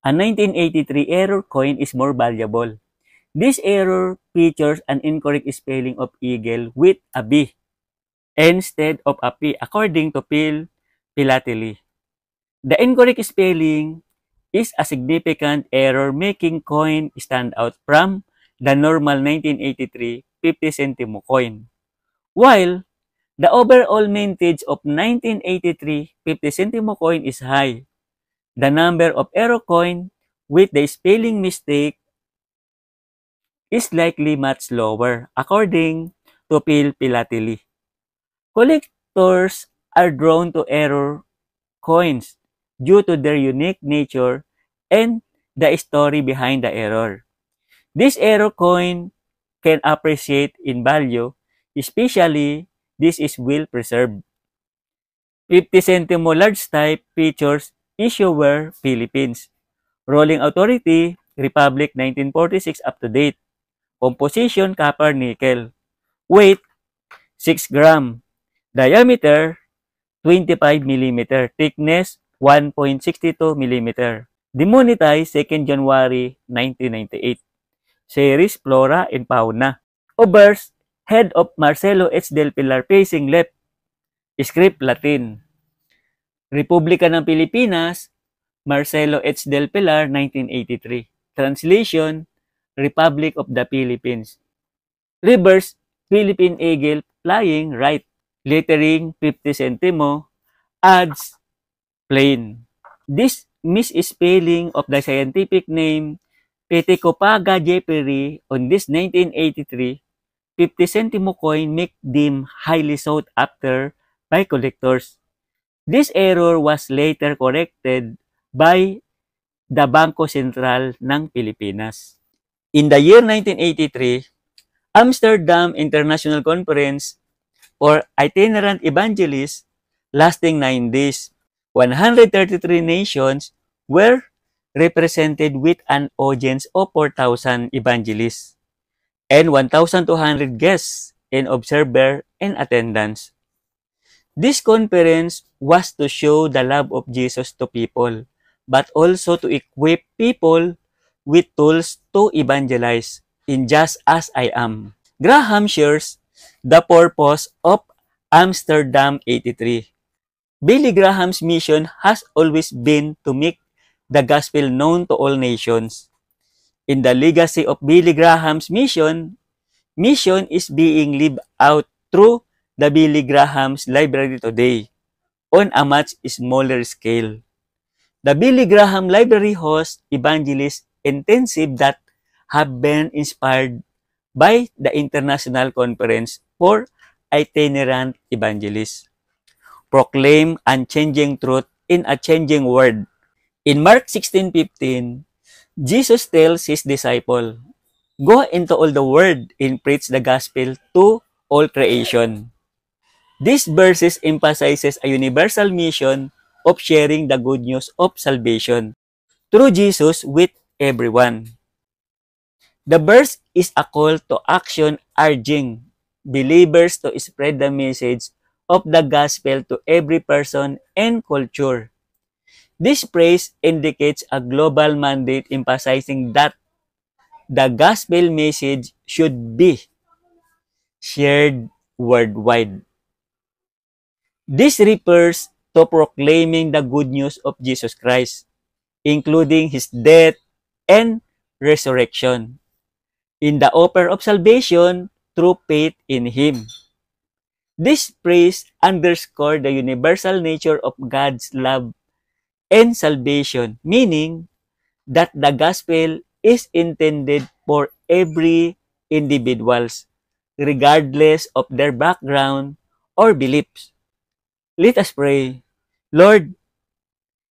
A 1983 error coin is more valuable. This error features an incorrect spelling of eagle with a B instead of a P, according to Phil Philately. The incorrect spelling is a significant error, making coin stand out from the normal 1983 50 centimo coin. While the overall mintage of 1983 50 centimo coin is high, the number of error coin with the spelling mistake is likely much lower, according to Phil Philately. Collectors are drawn to error coins due to their unique nature and the story behind the error. This error coin can appreciate in value, especially this is well preserved. 50 centimo large type features issuer Philippines. Rolling Authority, Republic 1946 up to date. Composition copper nickel. Weight 6 gram. Diameter 25 mm. Thickness 1.62 mm. Demonetized 2nd January 1998. Series Flora and Fauna. Obverse, head of Marcelo H. Del Pilar facing left. Script Latin. Republika ng Pilipinas, Marcelo H. Del Pilar, 1983. Translation, Republic of the Philippines. Reverse, Philippine Eagle flying right. Lettering 50 centimo. Adds plain. This misspelling of the scientific name Petacopaga jeffrey on this 1983 50 centimo coin make them highly sought after by collectors. This error was later corrected by the Bangko Sentral ng Pilipinas. In the year 1983, Amsterdam International Conference for Itinerant Evangelists lasting 9 days, 133 nations were represented with an audience of 4,000 evangelists and 1,200 guests and observers in attendance. This conference was to show the love of Jesus to people, but also to equip people with tools to evangelize in Just As I Am. Graham shares the purpose of Amsterdam 83. Billy Graham's mission has always been to make the gospel known to all nations. In the legacy of Billy Graham's mission is being lived out through the Billy Graham's Library today on a much smaller scale. The Billy Graham Library hosts evangelist intensive that have been inspired by the International Conference for Itinerant Evangelists. Proclaim unchanging truth in a changing world. In Mark 16:15, Jesus tells his disciple, "Go into all the world and preach the gospel to all creation." These verses emphasizes a universal mission of sharing the good news of salvation through Jesus with everyone. The verse is a call to action urging believers to spread the message of the gospel to every person and culture. This phrase indicates a global mandate emphasizing that the gospel message should be shared worldwide. This refers to proclaiming the good news of Jesus Christ, including His death and resurrection, in the offer of salvation through faith in Him. This phrase underscores the universal nature of God's love and salvation, meaning that the gospel is intended for every individuals, regardless of their background or beliefs. Let us pray. Lord,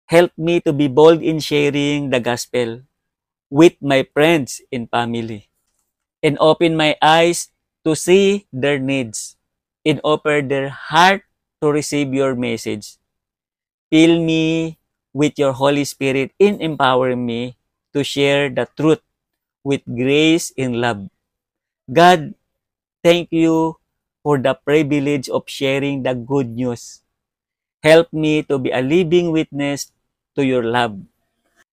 help me to be bold in sharing the gospel with my friends and family, and open my eyes to see their needs, and open their heart to receive your message. Fill me with your Holy Spirit and empower me to share the truth with grace and love. God, thank you for the privilege of sharing the good news. Help me to be a living witness to your love.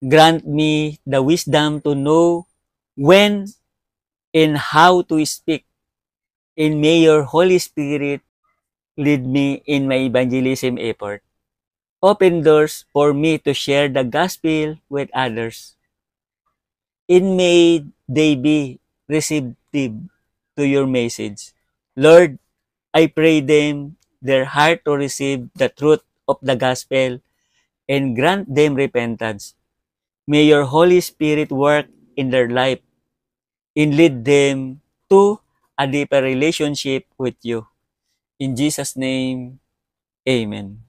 Grant me the wisdom to know when and how to speak. And may your Holy Spirit lead me in my evangelism effort. Open doors for me to share the gospel with others. And may they be receptive to your message. Lord, I pray them their heart to receive the truth of the gospel and grant them repentance. May your Holy Spirit work in their life and lead them to a deeper relationship with you. In Jesus' name, Amen.